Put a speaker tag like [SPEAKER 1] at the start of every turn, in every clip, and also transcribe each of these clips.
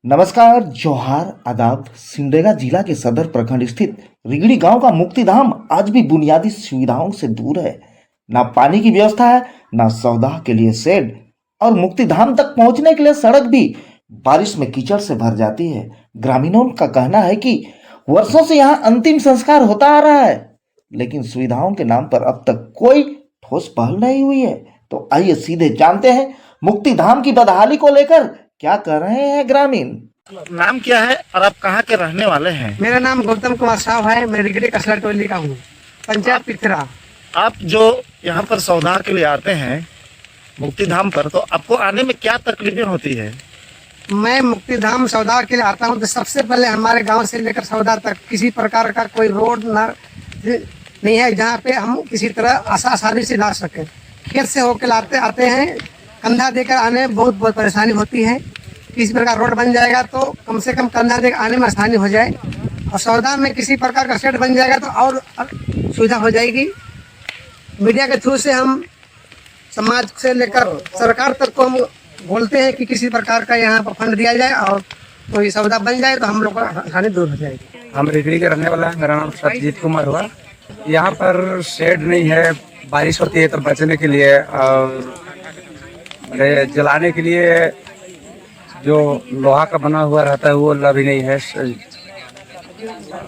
[SPEAKER 1] नमस्कार, जोहार, आदाब। सिमडेगा जिला के सदर प्रखंड स्थित रिगड़ी गांव का मुक्तिधाम आज भी बुनियादी सुविधाओं से दूर है। ना पानी की व्यवस्था है, ना सौदा के लिए शेड, और मुक्तिधाम तक पहुंचने के लिए सड़क भी बारिश में कीचड़ से भर जाती है। ग्रामीणों का कहना है कि वर्षों से यहाँ अंतिम संस्कार होता आ रहा है, लेकिन सुविधाओं के नाम पर अब तक कोई ठोस पहल नहीं हुई है। तो आइए सीधे जानते हैं मुक्तिधाम की बदहाली को लेकर क्या कर रहे हैं ग्रामीण। नाम क्या है और आप कहाँ के रहने वाले हैं?
[SPEAKER 2] मेरा नाम गौतम कुमार साहब है। मैं रिगड़ी कसला टोली का हूँ, पंचायत पिथरा।
[SPEAKER 1] आप जो यहाँ पर सौदा के लिए आते हैं मुक्तिधाम पर, तो आपको आने में क्या तकलीफें होती है?
[SPEAKER 2] मैं मुक्तिधाम सौदा के लिए आता हूँ तो सबसे पहले हमारे गांव से लेकर सौदा तक किसी प्रकार का कोई रोड नहीं है जहाँ पे हम किसी तरह आसानी से ला सकें। खेत से होकर लाते आते हैं, कंधा देकर आने में बहुत परेशानी होती है। किसी प्रकार रोड बन जाएगा तो कम से कम कंधा देकर आने में आसानी हो जाए, और सौदा में किसी प्रकार का शेड बन जाएगा तो और सुविधा हो जाएगी। मीडिया के थ्रू से हम समाज से लेकर सरकार तक को हम बोलते हैं कि किसी प्रकार का यहाँ पर फंड दिया जाए और कोई सौदा बन जाए तो हम लोग को आसानी दूर हो जाएगी।
[SPEAKER 3] हम रिगड़ी के रहने वाला है। मेरा नाम सतजीत कुमार हुआ। यहाँ पर शेड नहीं है, बारिश होती है तो बचने के लिए और जलाने के लिए जो लोहा का बना हुआ रहता है वो भी नहीं है।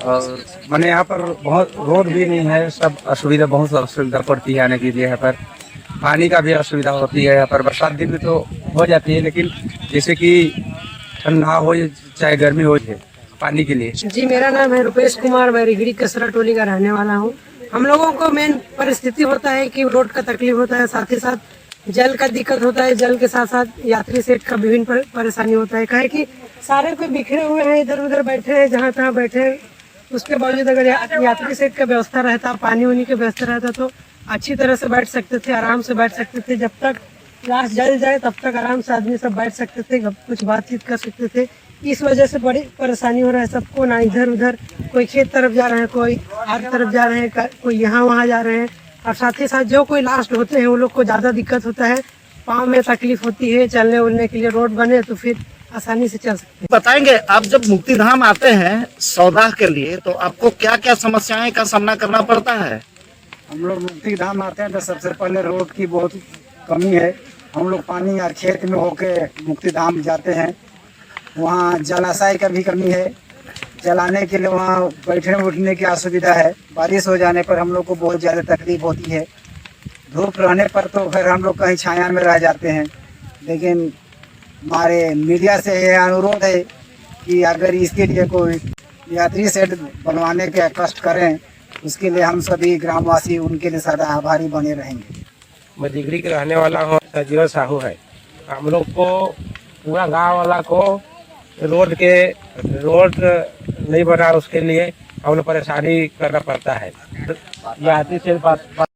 [SPEAKER 3] और मैंने यहाँ पर बहुत रोड भी नहीं है, सब असुविधा, बहुत असुविधा पड़ती है आने के लिए। यहाँ पर पानी का भी असुविधा होती है। यहाँ पर बरसात दिन में तो हो जाती है, लेकिन जैसे कि ठंडा हो चाहे गर्मी हो जाए पानी के लिए।
[SPEAKER 2] जी, मेरा नाम है रुपेश कुमार। मैं रिगड़ी कसरा टोली का रहने वाला हूँ। हम लोगों को मेन परिस्थिति होता है कि रोड का तकलीफ होता है, साथ ही साथ जल का दिक्कत होता है। जल के साथ साथ यात्री सेट का विभिन्न परेशानी होता है। कहे कि सारे कोई बिखरे हुए हैं, इधर उधर बैठे हैं, जहाँ तहाँ बैठे हैं। उसके बावजूद अगर यात्री सेट का व्यवस्था रहता, पानी वानी की व्यवस्था रहता तो अच्छी तरह से बैठ सकते थे, आराम से बैठ सकते थे। जब तक लाश जल जाए तब तक आराम से आदमी सब बैठ सकते थे, कुछ बातचीत कर सकते थे। इस वजह से बड़ी परेशानी हो रहा है सबको। ना इधर उधर कोई खेत तरफ जा रहे हैं, कोई आग तरफ जा रहे हैं, कोई यहाँ वहाँ जा रहे हैं। और साथ ही साथ जो कोई लास्ट होते हैं वो लोग को ज़्यादा दिक्कत होता है, पाँव में तकलीफ होती है। चलने उलने के लिए रोड बने तो फिर आसानी से चल सकते हैं।
[SPEAKER 1] बताएंगे, आप जब मुक्तिधाम आते हैं सौदा के लिए तो आपको क्या क्या समस्याएं का सामना करना पड़ता है?
[SPEAKER 3] हम लोग मुक्तिधाम आते हैं तो सबसे पहले रोड की बहुत कमी है। हम लोग पानी या खेत में होके मुक्तिधाम जाते हैं, वहाँ जलाशय का भी कमी है। जलाने के लिए वहाँ बैठने उठने की असुविधा है। बारिश हो जाने पर हम लोग को बहुत ज़्यादा तकलीफ होती है। धूप रहने पर तो फिर हम लोग कहीं छाया में रह जाते हैं। लेकिन हमारे मीडिया से यह अनुरोध है कि अगर इसके लिए कोई यात्री शेड बनवाने के कष्ट करें, उसके लिए हम सभी ग्रामवासी उनके लिए सदा आभारी बने रहेंगे।
[SPEAKER 4] मैं रिगड़ी के रहने वाला हूँ, सजीवन साहू है। हम लोग को पूरा गांव वाला को रोड नहीं बना, उसके लिए हम लोग परेशानी करना पड़ता है। यात्री से